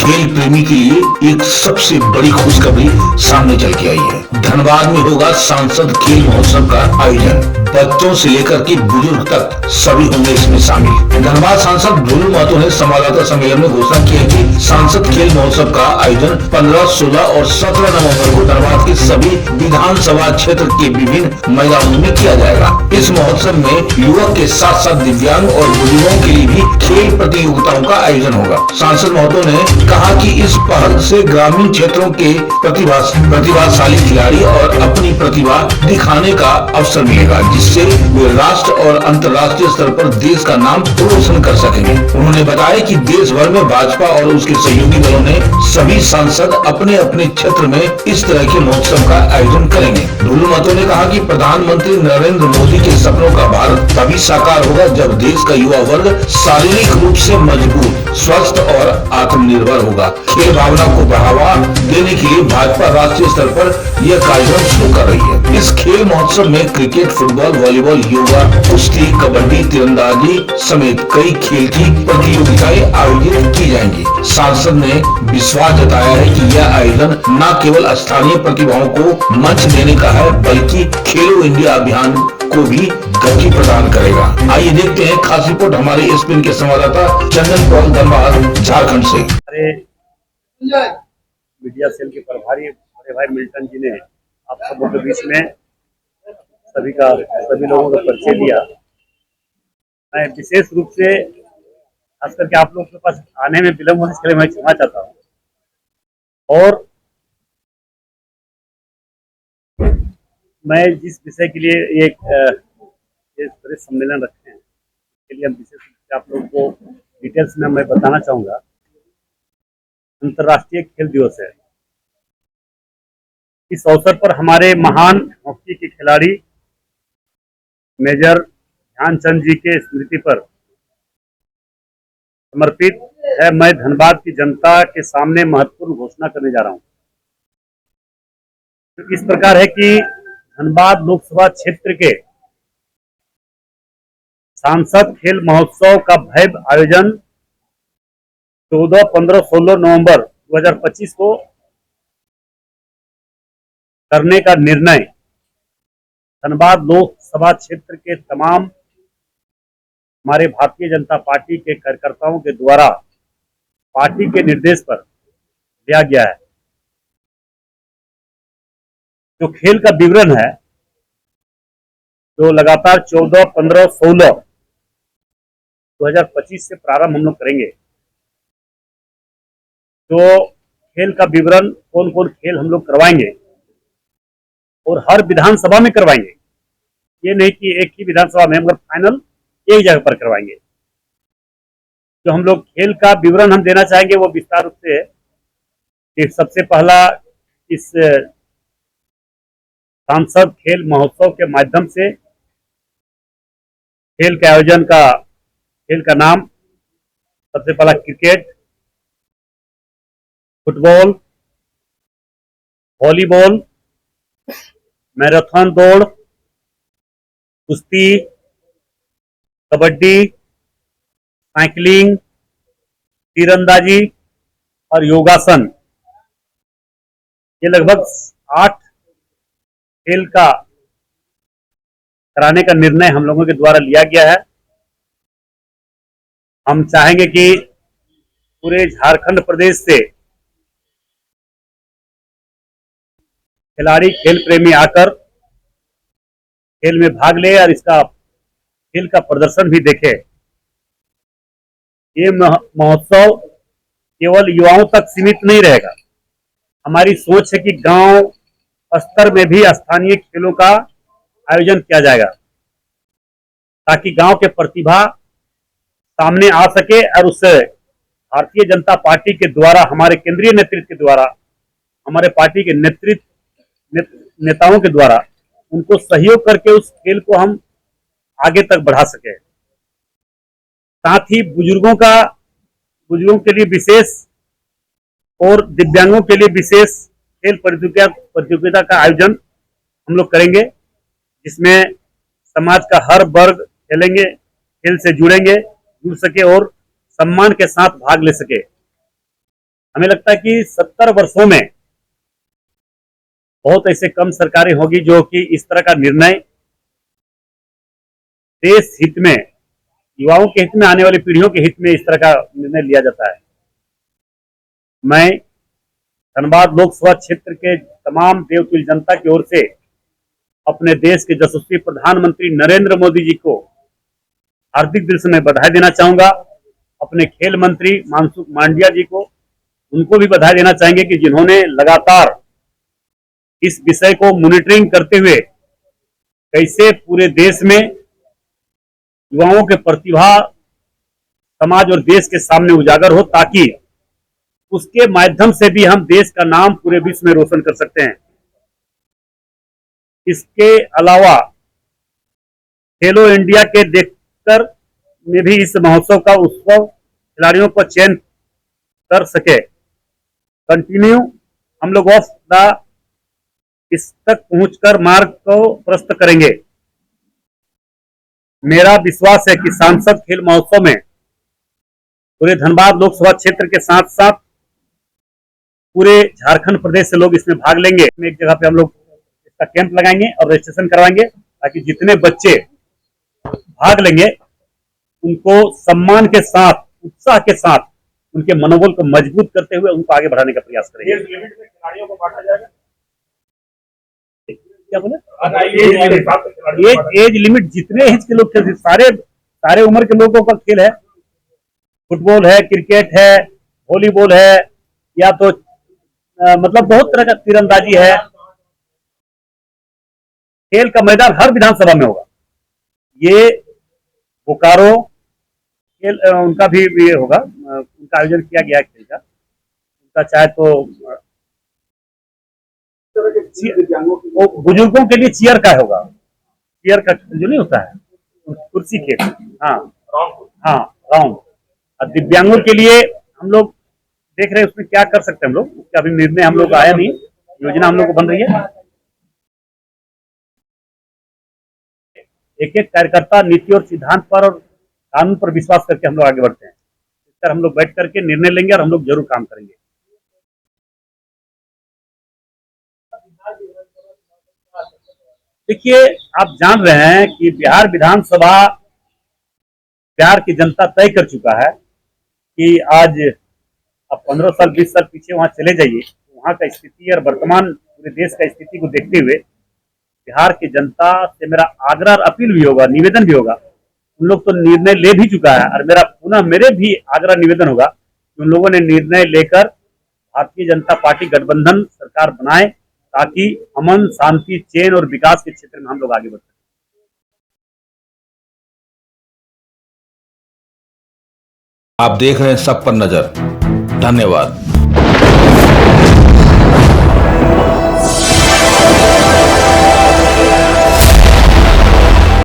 खेल प्रेमी के लिए एक सबसे बड़ी खुशखबरी सामने चल के आई है। धनबाद में होगा सांसद खेल महोत्सव का आयोजन। बच्चों से लेकर के बुजुर्ग तक सभी होंगे इसमें शामिल। धनबाद सांसद भोलू महतो ने संवाददाता सम्मेलन में घोषणा की है कि सांसद खेल महोत्सव का आयोजन 15, 16 और 17 नवंबर को धनबाद के सभी विधानसभा क्षेत्र के विभिन्न मैदानों में किया जाएगा। इस महोत्सव में युवक के साथ साथ दिव्यांग और बुजुर्गों के लिए भी खेल प्रतियोगिताओं का आयोजन होगा। सांसद महतो ने कहा कि इस पहल से ग्रामीण क्षेत्रों के प्रतिभाशाली खिलाड़ी और अपनी प्रतिभा दिखाने का अवसर मिलेगा, जिससे वे राष्ट्र और अंतर्राष्ट्रीय स्तर पर देश का नाम रोशन कर सकेंगे। उन्होंने बताया कि देश भर में भाजपा और उसके सहयोगी दलों ने सभी सांसद अपने अपने क्षेत्र में इस तरह के महोत्सव का आयोजन करेंगे। भोलू महतो ने कहा कि प्रधानमंत्री नरेंद्र मोदी के सपनों का भारत तभी साकार होगा जब देश का युवा वर्ग शारीरिक रूप से मजबूत, स्वस्थ और आत्मनिर्भर होगा। खेल भावना को बढ़ावा देने के लिए भाजपा राष्ट्रीय स्तर पर यह कार्यक्रम शुरू कर रही है। इस खेल महोत्सव में क्रिकेट, फुटबॉल, वॉलीबॉल, योगा, कुश्ती, कबड्डी, तीरंदाजी समेत कई खेल की प्रतियोगिताएं आयोजित की जाएंगी। सांसद ने विश्वास जताया है कि यह आयोजन न केवल स्थानीय प्रतिभाओं को मंच देने का है, बल्कि खेलो इंडिया अभियान को भी गति प्रदान करेगा। आइए देखते हैं खास रिपोर्ट हमारे एसपीएन के संवाददाता चंदन पॉल, धनबाद, झारखंड से। मीडिया सेल के प्रभारी बड़े भाई मिल्टन जी ने आप सबों के बीच में सभी लोगों का परिचय दिया। मैं विशेष रूप से खास करके आप लोगों के पास आने में विलम्ब होने के लिए मैं क्षमा चाहता हूँ। और मैं जिस विषय के लिए एक सम्मेलन रखे हैं, इसके लिए हम विशेष रूप से आप लोगों को डिटेल्स में मैं बताना चाहूँगा। अंतर्राष्ट्रीय खेल दिवस है। इस अवसर पर हमारे महान हॉकी के खिलाड़ी मेजर ध्यानचंद जी के स्मृति पर समर्पित है। मैं धनबाद की जनता के सामने महत्वपूर्ण घोषणा करने जा रहा हूं। तो इस प्रकार है कि धनबाद लोकसभा क्षेत्र के सांसद खेल महोत्सव का भव्य आयोजन 14, 15, 16 नवंबर 2025 को करने का निर्णय धनबाद लोकसभा क्षेत्र के तमाम हमारे भारतीय जनता पार्टी के कार्यकर्ताओं के द्वारा पार्टी के निर्देश पर लिया गया है। जो खेल का विवरण है, जो लगातार 14, 15, 16 2025 से प्रारंभ हम लोग करेंगे। तो खेल का विवरण कौन कौन खेल हम लोग करवाएंगे और हर विधानसभा में करवाएंगे। ये नहीं कि एक ही विधानसभा में, मगर फाइनल एक जगह पर करवाएंगे। जो हम लोग खेल का विवरण हम देना चाहेंगे वो विस्तार रूप से है कि सबसे पहला इस सांसद खेल महोत्सव के माध्यम से खेल के आयोजन का खेल का नाम सबसे पहला क्रिकेट, फुटबॉल, वॉलीबॉल, मैराथन दौड़, कुश्ती, कबड्डी, साइकिलिंग, तीरंदाजी और योगासन, ये लगभग 8 खेल का कराने का निर्णय हम लोगों के द्वारा लिया गया है। हम चाहेंगे कि पूरे झारखंड प्रदेश से खिलाड़ी, खेल प्रेमी आकर खेल में भाग ले और इसका खेल का प्रदर्शन भी देखे। ये महोत्सव केवल युवाओं तक सीमित नहीं रहेगा। हमारी सोच है कि गांव स्तर में भी स्थानीय खेलों का आयोजन किया जाएगा, ताकि गांव के प्रतिभा सामने आ सके और उससे भारतीय जनता पार्टी के द्वारा, हमारे केंद्रीय नेतृत्व के द्वारा, हमारे पार्टी के नेताओं के द्वारा उनको सहयोग करके उस खेल को हम आगे तक बढ़ा सके। साथ ही बुजुर्गों के लिए विशेष और दिव्यांगों के लिए विशेष खेल प्रतियोगिता का आयोजन हम लोग करेंगे, जिसमें समाज का हर वर्ग खेल से जुड़ सके और सम्मान के साथ भाग ले सके। हमें लगता है कि 70 वर्षों में बहुत ऐसे कम सरकारें होगी जो कि इस तरह का निर्णय देश हित में, युवाओं के हित में, आने वाली पीढ़ियों के हित में इस तरह का निर्णय लिया जाता है। मैं धनबाद लोकसभा क्षेत्र के तमाम देवतुल्य जनता की ओर से अपने देश के यशस्वी प्रधानमंत्री नरेंद्र मोदी जी को हार्दिक दिल से मैं बधाई देना चाहूंगा। अपने खेल मंत्री मनसुख मांडविया जी को, उनको भी बधाई देना चाहेंगे कि जिन्होंने लगातार इस विषय को मॉनिटरिंग करते हुए कैसे पूरे देश में युवाओं के प्रतिभा समाज और देश के सामने उजागर हो, ताकि उसके माध्यम से भी हम देश का नाम पूरे विश्व में रोशन कर सकते हैं। इसके अलावा खेलो इंडिया के देखकर में भी इस महोत्सव का उत्सव खिलाड़ियों को चयन कर सके, कंटिन्यू हम लोग ऑफ द इस तक पहुंचकर मार्ग को प्रस्तुत करेंगे। मेरा विश्वास है कि सांसद खेल महोत्सव में पूरे धनबाद लोकसभा क्षेत्र के साथ साथ पूरे झारखंड प्रदेश से लोग इसमें भाग लेंगे। एक जगह पे हम लोग इसका कैंप लगाएंगे और रजिस्ट्रेशन करवाएंगे, ताकि जितने बच्चे भाग लेंगे उनको सम्मान के साथ, उत्साह के साथ, उनके मनोबल को मजबूत करते हुए उनको आगे बढ़ाने का प्रयास करेंगे। एज लिमिट में खिलाड़ियों को बांटा जाएगा? क्या बोले? एज लिमिट जितने एज के लोग खेलते, सारे उम्र के लोगों का खेल है। फुटबॉल है, क्रिकेट है, वॉलीबॉल है, या तो मतलब बहुत तरह का तीरंदाजी है। खेल का मैदान हर विधानसभा में होगा। ये बोकारो खेल उनका भी ये होगा, उनका आयोजन किया गया है खेल का। उनका चाहे तो बुजुर्गों के लिए चेयर का होगा, चेयर का जो नहीं होता है, कुर्सी खेल। हाँ हाँ, राउंड। और दिव्यांगों के लिए हम लोग देख रहे हैं उसमें क्या कर सकते हैं हम लोग, उसका अभी निर्णय हम लोग आया नहीं, योजना हम लोग को बन रही है। एक एक कार्यकर्ता नीति और सिद्धांत पर और कानून पर विश्वास करके हम लोग आगे बढ़ते हैं। इस तरह हम लोग बैठ करके निर्णय लेंगे और हम लोग जरूर काम करेंगे। देखिए, आप जान रहे हैं कि बिहार विधानसभा, बिहार की जनता तय कर चुका है कि आज अब 15 साल 20 साल पीछे वहां चले जाइए, वहां का स्थिति और वर्तमान पूरे देश का स्थिति को देखते हुए बिहार की जनता से मेरा आग्रह और अपील भी होगा, निवेदन भी होगा। उन लोग तो निर्णय ले भी चुका है, और मेरे भी आग्रह निवेदन होगा कि उन लोगों ने निर्णय लेकर भारतीय जनता पार्टी गठबंधन सरकार बनाए, ताकि अमन, शांति, चैन और विकास के क्षेत्र में हम लोग आगे बढ़ सकें। आप देख रहे हैं सब पर नजर। धन्यवाद।